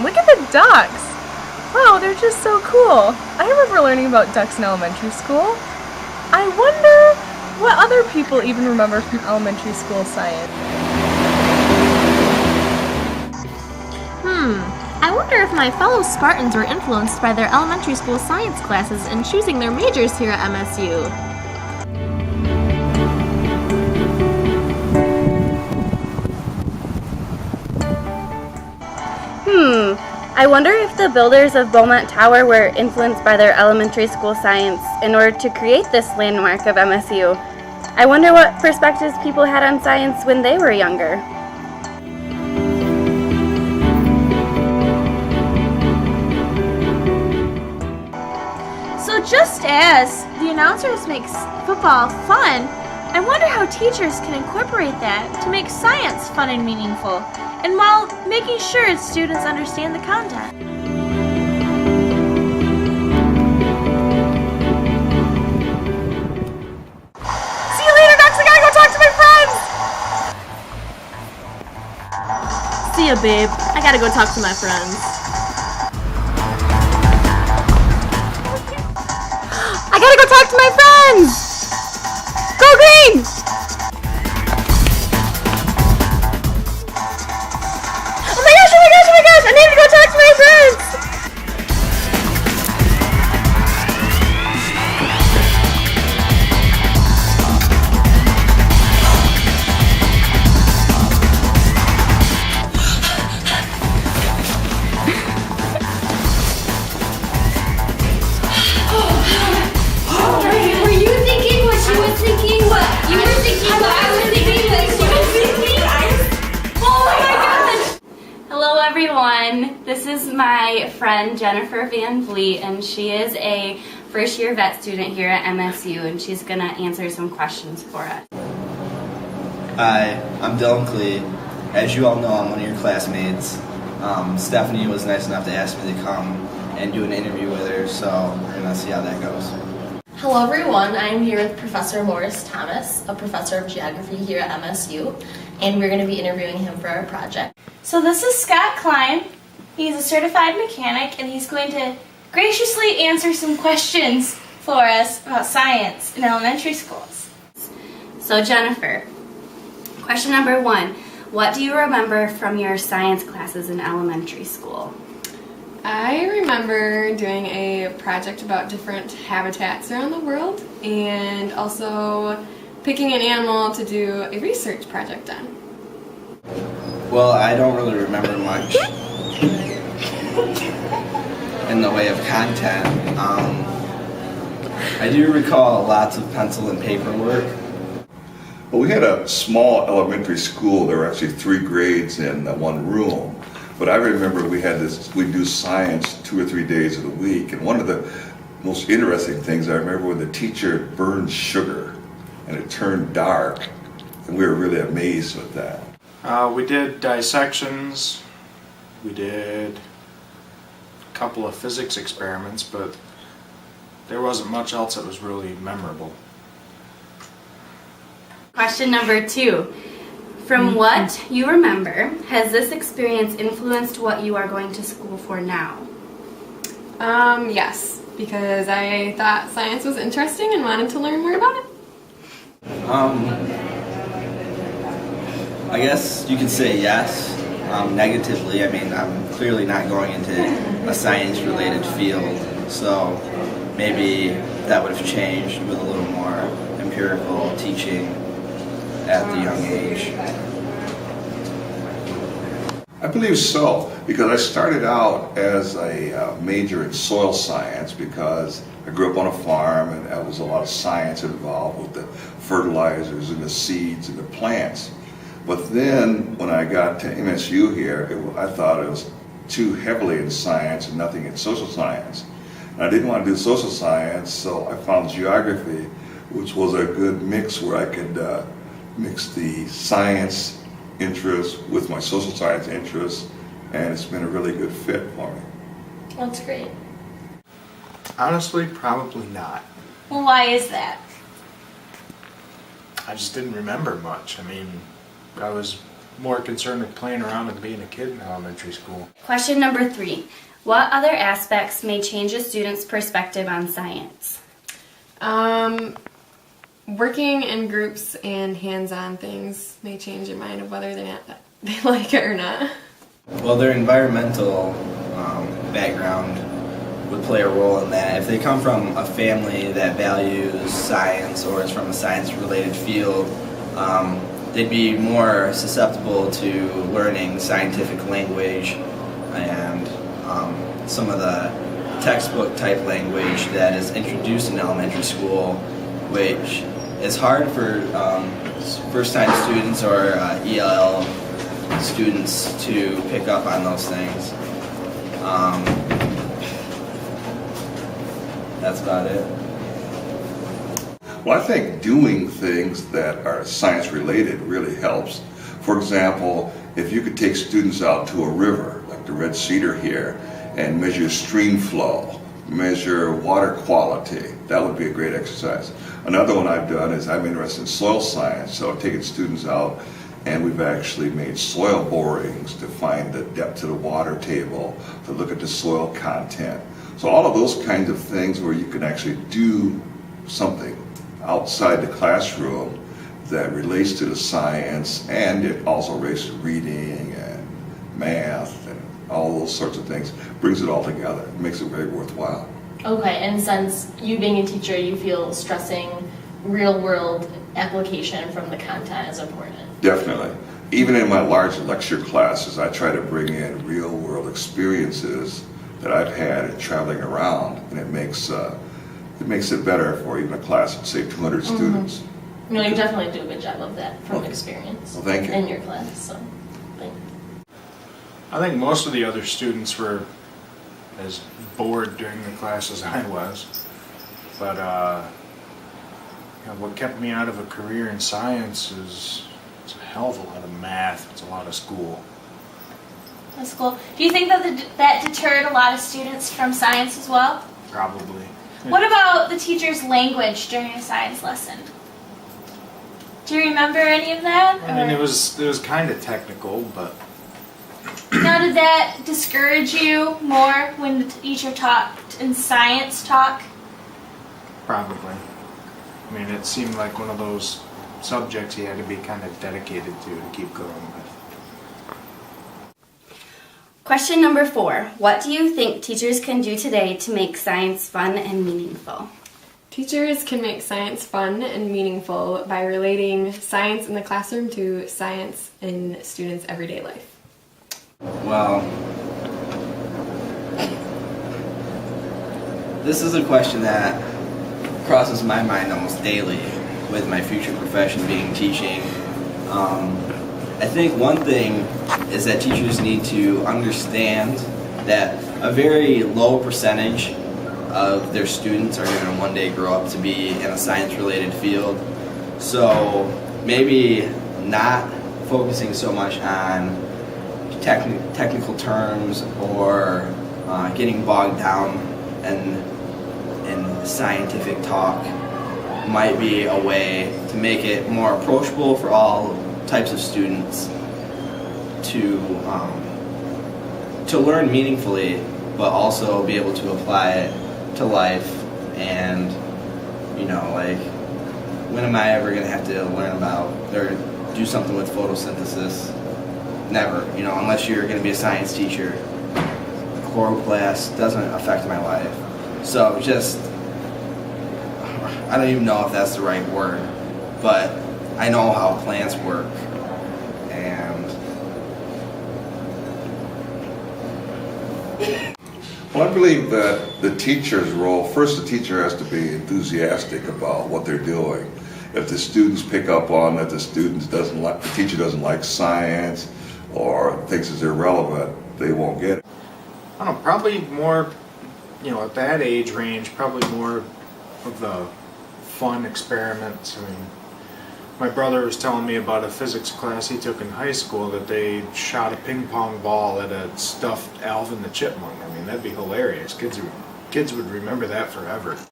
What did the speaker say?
Look at the ducks! Wow, they're just so cool. I remember learning about ducks in elementary school. I wonder what other people even remember from elementary school science. I wonder if my fellow Spartans were influenced by their elementary school science classes in choosing their majors here at MSU. I wonder if the builders of Beaumont Tower were influenced by their elementary school science in order to create this landmark of MSU. I wonder what perspectives people had on science when they were younger. So just as the announcers make football fun, I wonder how teachers can incorporate that to make science fun and meaningful, and while making sure students understand the content. See you later, ducks! I gotta go talk to my friends! See ya, babe. I gotta go talk to my friends. I gotta go talk to my friends! Go green! Oh my gosh, I need to go talk to my friends! Were you thinking what she was thinking? What you were thinking? What I was thinking? What she was thinking? Oh my gosh! Hello everyone, this is my friend Jennifer Van Vliet, and she is a first-year vet student here at MSU, and she's going to answer some questions for us. Hi, I'm Dylan Klee. As you all know, I'm one of your classmates. Stephanie was nice enough to ask me to come and do an interview with her, so we're going to see how that goes. Hello everyone, I'm here with Professor Morris Thomas, a professor of geography here at MSU, and we're going to be interviewing him for our project. So this is Scott Klein. He's a certified mechanic, and he's going to graciously answer some questions for us about science in elementary schools. So Jennifer, question number 1. What do you remember from your science classes in elementary school? I remember doing a project about different habitats around the world and also picking an animal to do a research project on. Well, I don't really remember much in the way of content. I do recall lots of pencil and paper work. Well, we had a small elementary school. There were actually 3 grades in one room. But I remember we'd do science 2 or 3 days of the week. And one of the most interesting things, I remember when the teacher burned sugar and it turned dark. And we were really amazed with that. We did dissections. We did a couple of physics experiments, but there wasn't much else that was really memorable. Question number 2. From what you remember, has this experience influenced what you are going to school for now? Yes, because I thought science was interesting and wanted to learn more about it. I guess you could say yes. Negatively, I mean, I'm clearly not going into a science-related field, so maybe that would have changed with a little more empirical teaching at the young age. I believe so, because I started out as a major in soil science because I grew up on a farm and there was a lot of science involved with the fertilizers and the seeds and the plants. But then when I got to MSU here, I thought it was too heavily in science and nothing in social science. And I didn't want to do social science, so I found geography, which was a good mix where I could mix the science interest with my social science interests, and it's been a really good fit for me. That's great. Honestly, probably not. Well, why is that? I just didn't remember much. I mean, I was more concerned with playing around and being a kid in elementary school. Question number 3. What other aspects may change a student's perspective on science? Working in groups and hands-on things may change your mind of whether they like it or not. Well, their environmental background would play a role in that. If they come from a family that values science or is from a science-related field, they'd be more susceptible to learning scientific language and some of the textbook type language that is introduced in elementary school, which is hard for first-time students or ELL students to pick up on those things. That's about it. Well, I think doing things that are science related really helps. For example, if you could take students out to a river, like the Red Cedar here, and measure stream flow, measure water quality, that would be a great exercise. Another one I've done is I'm interested in soil science, so I've taken students out and we've actually made soil borings to find the depth of the water table, to look at the soil content. So all of those kinds of things where you can actually do something outside the classroom that relates to the science, and it also relates to reading and math and all those sorts of things, brings it all together. It makes it very worthwhile. Okay, and since you being a teacher, you feel stressing real-world application from the content is important. Definitely. Even in my large lecture classes, I try to bring in real-world experiences that I've had in traveling around, and it makes it better for even a class of, say, 200 students. No, you definitely do a good job of that from experience. Well, thank you. In your class, so thank you. I think most of the other students were as bored during the class as I was, but what kept me out of a career in science is it's a hell of a lot of math. It's a lot of school. That's cool. Do you think that that deterred a lot of students from science as well? Probably. What about the teacher's language during a science lesson? Do you remember any of that? I mean, it was kind of technical, but Now, did that discourage you more when the teacher talked in science talk? probably. I mean, it seemed like one of those subjects you had to be kind of dedicated to keep going with. Question number 4. What do you think teachers can do today to make science fun and meaningful? Teachers can make science fun and meaningful by relating science in the classroom to science in students' everyday life. Well, this is a question that crosses my mind almost daily with my future profession being teaching. I think one thing is that teachers need to understand that a very low percentage of their students are going to one day grow up to be in a science-related field. So maybe not focusing so much on technical terms or getting bogged down in scientific talk might be a way to make it more approachable for all types of students to learn meaningfully, but also be able to apply it to life. And like, when am I ever going to have to learn about or do something with photosynthesis? Never, unless you're going to be a science teacher. Chloroplast doesn't affect my life. So I don't even know if that's the right word, but I know how plants work. And Well, I believe that the teacher's role, first the teacher has to be enthusiastic about what they're doing. If the students pick up on that the teacher doesn't like science or thinks it's irrelevant, they won't get it. I don't know, probably more, at that age range, probably more of the fun experiments. I mean, my brother was telling me about a physics class he took in high school that they shot a ping pong ball at a stuffed Alvin the Chipmunk. I mean, that'd be hilarious. Kids would remember that forever.